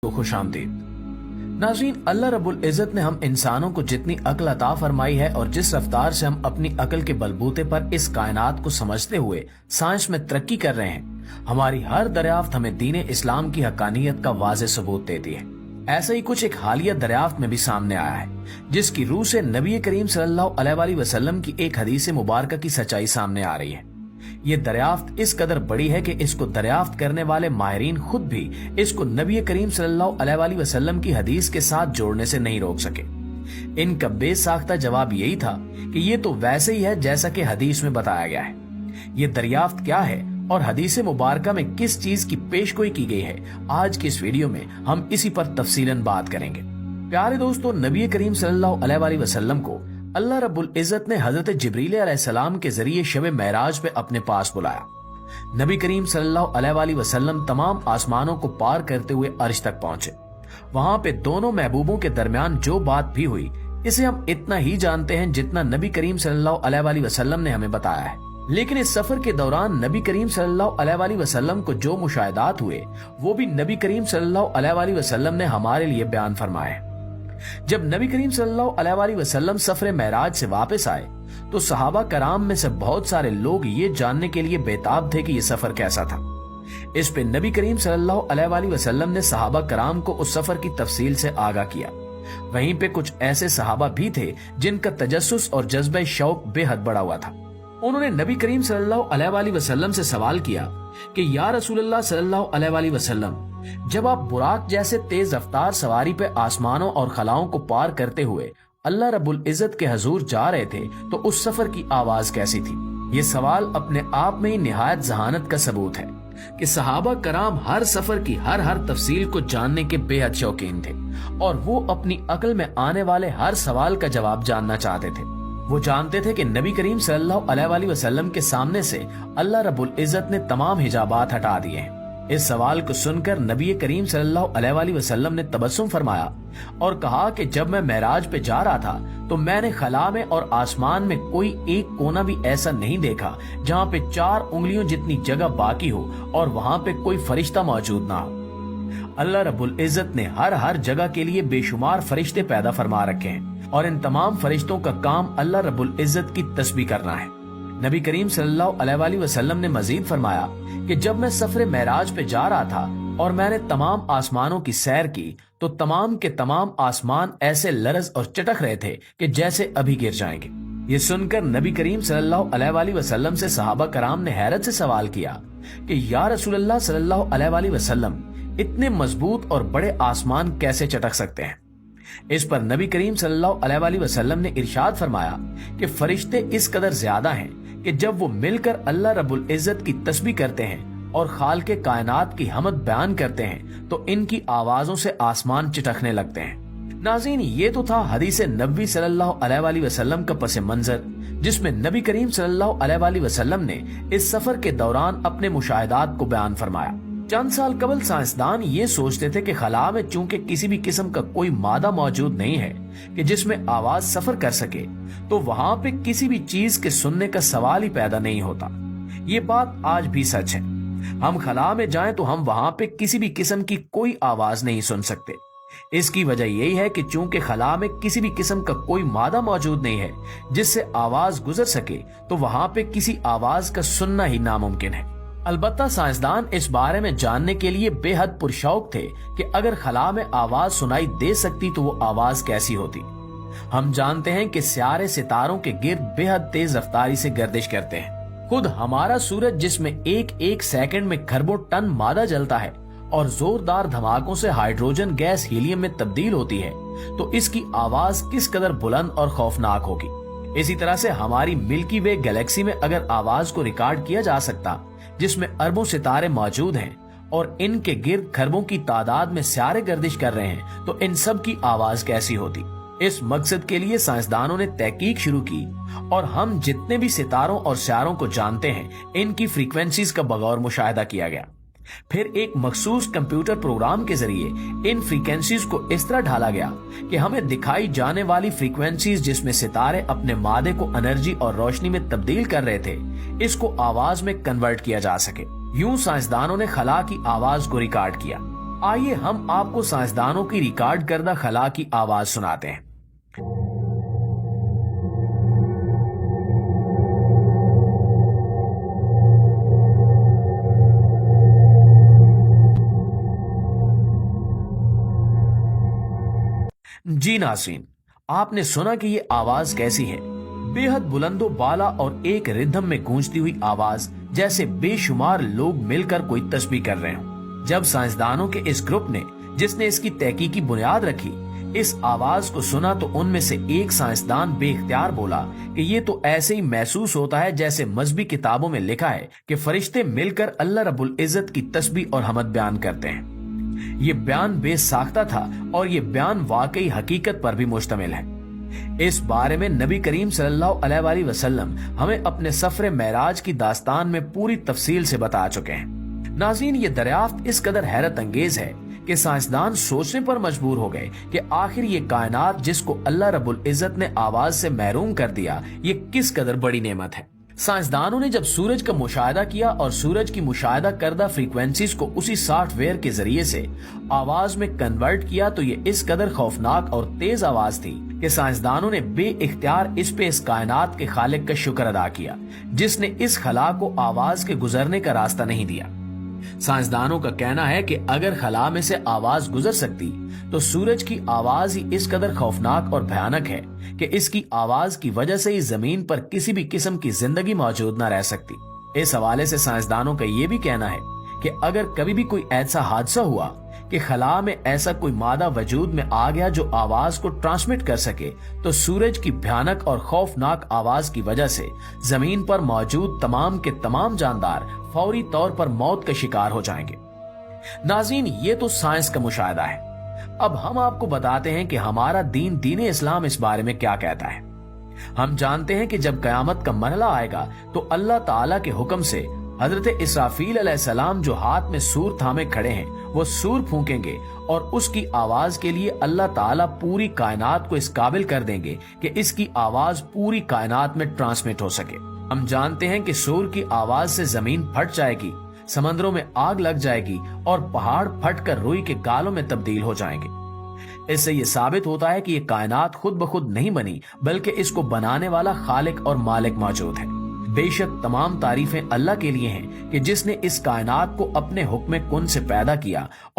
तो खुश आमदीद नाज़रीन। अल्लाह रब्बुल इज़्ज़त ने हम इंसानों को जितनी अक्ल अता फरमाई है और जिस रफ्तार से हम अपनी अक्ल के बलबूते पर इस कायनात को समझते हुए साइंस में तरक्की कर रहे हैं, हमारी हर दरियाफ्त हमें दीन इस्लाम की हकानियत का वाज़ेह सबूत देती है। ऐसा ही कुछ एक हालिया दरियाफ्त में भी सामने आया है, जिसकी रूह से नबी करीम सल्लल्लाहु अलैहि वसल्लम की एक हदीस मुबारक की सच्चाई सामने आ रही है। ये दरियाफ्त इस कदर बड़ी है कि इसको दरियाफ्त करने वाले माहिरीन खुद भी इसको नबी करीम सल्लल्लाहु अलैहि वसल्लम की हदीस के साथ जोड़ने से नहीं रोक सके। इनका बेसाख्ता जवाब यही था कि ये तो वैसे ही है जैसा कि हदीस में बताया गया है। ये दरियाफ्त क्या है और हदीस मुबारका में किस चीज की पेशगोई की गई है, आज की इस वीडियो में हम इसी पर तफसीलन बात करेंगे। प्यारे दोस्तों, नबी करीम सल्लल्लाहु अलैहि वसल्लम को अल्लाह रब्बुल इज़्ज़त ने हजरत जिब्रील अलैहिस्सलाम के जरिए शब मेराज पे अपने पास बुलाया। नबी करीम सल्लल्लाहु अलैहि वसल्लम तमाम आसमानों को पार करते हुए अर्श तक पहुंचे। वहां पे दोनों महबूबों के दरमियान जो बात भी हुई, इसे हम इतना ही जानते हैं जितना नबी करीम सल्लल्लाहु अलैहि वसल्लम ने हमें बताया है। लेकिन इस सफर के दौरान नबी करीम सल्लल्लाहु अलैहि वसल्लम को जो मुशाहिदात हुए, वो भी नबी करीम सल्लल्लाहु अलैहि वसल्लम ने हमारे लिए बयान फरमाए। जब नबी करीम सल्लल्लाहु अलैहि वसल्लम सफर मेराज से वापस आए तो सहाबा कराम में से बहुत सारे लोग ये जानने के लिए बेताब थे कि ये सफर कैसा था। इस पे नबी करीम सल्लल्लाहु अलैहि वसल्लम ने सहाबा कराम को उस सफर की तफसील से आगाह किया। वहीं पे कुछ ऐसे सहाबा भी थे जिनका तजस्सुस और जज्बे शौक बेहद बढ़ा हुआ था। उन्होंने नबी करीम सल्लल्लाहु अलैहि वसल्लम से सवाल किया कि या रसूलुल्लाह सल्लल्लाहु अलैहि वसल्लम, जब आप बुराक जैसे तेज रफ्तार सवारी पे आसमानों और खलाओं को पार करते हुए अल्लाह रब्बुल इज़्ज़त के हजूर जा रहे थे, तो उस सफर की आवाज कैसी थी? ये सवाल अपने आप में ही निहायत जहानत का सबूत है कि सहाबा कराम हर सफर की हर तफसील को जानने के बेहद शौकीन थे और वो अपनी अक्ल में आने वाले हर सवाल का जवाब जानना चाहते थे। वो जानते थे कि नबी करीम सल्लल्लाहु अलैहि वसल्लम के सामने से अल्लाह रब्बुल इज़्ज़त ने तमाम हिजाबात हटा दिए हैं। इस सवाल को सुनकर नबी करीम सल्लल्लाहु अलैहि वसल्लम ने तबस्सुम फरमाया और कहा कि जब मैं मेराज पे जा रहा था तो मैंने खला में और आसमान में कोई एक कोना भी ऐसा नहीं देखा जहाँ पे 4 उंगलियों जितनी जगह बाकी हो और वहाँ पे कोई फरिश्ता मौजूद ना हो। अल्लाह रब्बुल इज़्ज़त ने हर जगह के लिए बेशुमार फरिश्ते पैदा फरमा रखे हैं और इन तमाम फरिश्तों का काम अल्लाह रब्बुल इज़्ज़त की तस्बीह करना है। नबी करीम सल्लल्लाहु अलैहि वसल्लम ने मजीद फरमाया कि जब मैं सफर मेराज पे जा रहा था और मैंने तमाम आसमानों की सैर की तो तमाम के तमाम आसमान ऐसे लरज और चटक रहे थे कि जैसे अभी गिर जाएंगे। ये सुनकर नबी करीम सल्लल्लाहु अलैहि वसल्लम से सहाबा कराम ने हैरत से सवाल किया कि या रसूलुल्लाह सल्लल्लाहु अलैहि वसल्लम, इतने मजबूत और बड़े आसमान कैसे चटक सकते हैं? इस पर नबी करीम सल्लल्लाहु अलैहि वसल्लम ने इरशाद फरमाया कि फरिश्ते इस कदर ज्यादा हैं कि जब वो मिलकर अल्लाह रब्बुल इज़्ज़त की तस्बीह करते हैं और खालिक़े कायनात की हमद बयान करते हैं तो इनकी आवाजों से आसमान चिटकने लगते हैं। नाज़रीन, ये तो था हदीस नबी सल्लल्लाहु अलैहि वसल्लम का पस मंजर, जिसमें नबी करीम सल्लल्लाहु अलैहि वसल्लम ने इस सफर के दौरान अपने मुशाहिदात को बयान फरमाया। चंद साल कबल साइंसदान ये सोचते थे कि खला में चूंकि किसी भी किस्म का कोई मादा मौजूद नहीं है कि जिसमें आवाज सफर कर सके, तो वहां पे किसी भी चीज के सुनने का सवाल ही पैदा नहीं होता। ये बात आज भी सच है। हम खला में जाएं तो हम वहां पे किसी भी किस्म की कोई आवाज नहीं सुन सकते। इसकी वजह यही है कि चूंकि खला में किसी भी किस्म का कोई मादा मौजूद नहीं है जिससे आवाज गुजर सके, तो वहां पे किसी आवाज का सुनना ही नामुमकिन है। अलबत्ता साइंसदान इस बारे में जानने के लिए बेहद पुरशौक थे कि अगर खला में आवाज सुनाई दे सकती तो वो आवाज कैसी होती। हम जानते हैं कि सियारे सितारों के गिर्द बेहद तेज रफ्तारी से गर्दिश करते हैं। खुद हमारा सूरज, जिसमें एक सेकंड में खरबों टन मादा जलता है और जोरदार धमाकों से हाइड्रोजन गैस हीलियम में तब्दील होती है, तो इसकी आवाज किस कदर बुलंद और खौफनाक होगी। इसी तरह से हमारी मिल्की वे गैलेक्सी में अगर आवाज को रिकॉर्ड किया जा सकता, जिसमें अरबों सितारे मौजूद हैं और इनके गिर्द खरबों की तादाद में सियारे गर्दिश कर रहे हैं, तो इन सब की आवाज कैसी होती। इस मकसद के लिए साइंसदानों ने तहकीक शुरू की और हम जितने भी सितारों और सियारों को जानते हैं, इनकी फ्रीक्वेंसीज का बगौर मुशाहिदा किया गया। फिर एक मखसूस कंप्यूटर प्रोग्राम के जरिए इन फ्रीक्वेंसीज को इस तरह ढाला गया कि हमें दिखाई जाने वाली फ्रीक्वेंसीज जिसमें सितारे अपने मादे को एनर्जी और रोशनी में तब्दील कर रहे थे, इसको आवाज में कन्वर्ट किया जा सके। यूं साइंसदानों ने खला की आवाज को रिकॉर्ड किया। आइए हम आपको साइंसदानों की रिकॉर्ड करदा खला की आवाज सुनाते हैं। जी नाज़रीन, आपने सुना कि ये आवाज कैसी है? बेहद बुलंदो बाला और एक रिदम में गूंजती हुई आवाज, जैसे बेशुमार लोग मिलकर कोई तस्बीह कर रहे हों। जब साइंसदानों के इस ग्रुप ने, जिसने इसकी तहकीकी बुनियाद रखी, इस आवाज को सुना तो उनमें से एक साइंसदान बेइख्तियार बोला कि ये तो ऐसे ही महसूस होता है जैसे मजहबी किताबों में लिखा है कि फरिश्ते मिलकर अल्लाह रब्बुल इज्जत की तस्बीह और हमद बयान करते हैं। ये बयान बेसाख्ता था और ये बयान वाकई हकीकत पर भी मुश्तमिल है। इस बारे में नबी करीम सल्लल्लाहु अलैहि वसल्लम हमें अपने सफरे मेराज की दास्तान में पूरी तफसील से बता चुके हैं। नाज़रीन, ये दरियाफ्त इस कदर हैरत अंगेज है कि साइंसदान सोचने पर मजबूर हो गए कि आखिर ये कायनात जिसको अल्लाह रब्बुल इज्जत ने आवाज से महरूम कर दिया, ये किस कदर बड़ी नेमत है। साइंसदानों ने जब सूरज का मुशाहिदा किया और सूरज की मुशाहिदा करदा फ्रीक्वेंसीज को उसी सॉफ्टवेयर के जरिए से आवाज में कन्वर्ट किया तो ये इस कदर खौफनाक और तेज आवाज थी कि साइंसदानों ने बेइख्तियार इस कायनात के खालिक का शुक्र अदा किया, जिसने इस खला को आवाज के गुजरने का रास्ता नहीं दिया। साइंसदानों का कहना है कि अगर खला में से आवाज गुजर सकती तो सूरज की आवाज ही इस कदर खौफनाक और भयानक है कि इसकी आवाज की वजह से ही जमीन पर किसी भी किस्म की जिंदगी मौजूद न रह सकती। इस हवाले से साइंसदानों का ये भी कहना है कि अगर कभी भी कोई ऐसा हादसा हुआ कि खला में ऐसा कोई मादा वजूद में आ गया जो आवाज को ट्रांसमिट कर सके, तो सूरज की भयानक और खौफनाक आवाज की वजह से जमीन पर मौजूद तमाम के तमाम जानदार फौरी तौर पर मौत का शिकार हो जाएंगे। नाज़रीन, ये तो साइंस का मुशाहिदा है। अब हम आपको बताते हैं कि हमारा दीन इस्लाम इस बारे में क्या कहता है। हम जानते हैं कि जब कयामत का मरहला आएगा तो अल्लाह ताला के हुक्म से हजरत इसराफील अलैहिस्सलाम जो हाथ में सूर थामे खड़े हैं, वो सूर फूंकेंगे और उसकी आवाज के लिए अल्लाह ताला पूरी कायनात को इस काबिल कर देंगे कि इसकी आवाज पूरी कायनात में ट्रांसमिट हो सके। हम जानते हैं कि सूर की आवाज से जमीन फट जाएगी, समंदरों में आग लग जाएगी और पहाड़ फटकर रुई के गालों में तब्दील हो जाएंगे। इससे ये साबित होता है कि ये कायनात खुद ब खुद नहीं बनी, बल्कि इसको बनाने वाला खालिक और मालिक मौजूद है। बेशक तमाम तारीफें अल्लाह के लिए हैं कि जिसने इस कायनात को अपने हुक्म कुन से पैदा किया और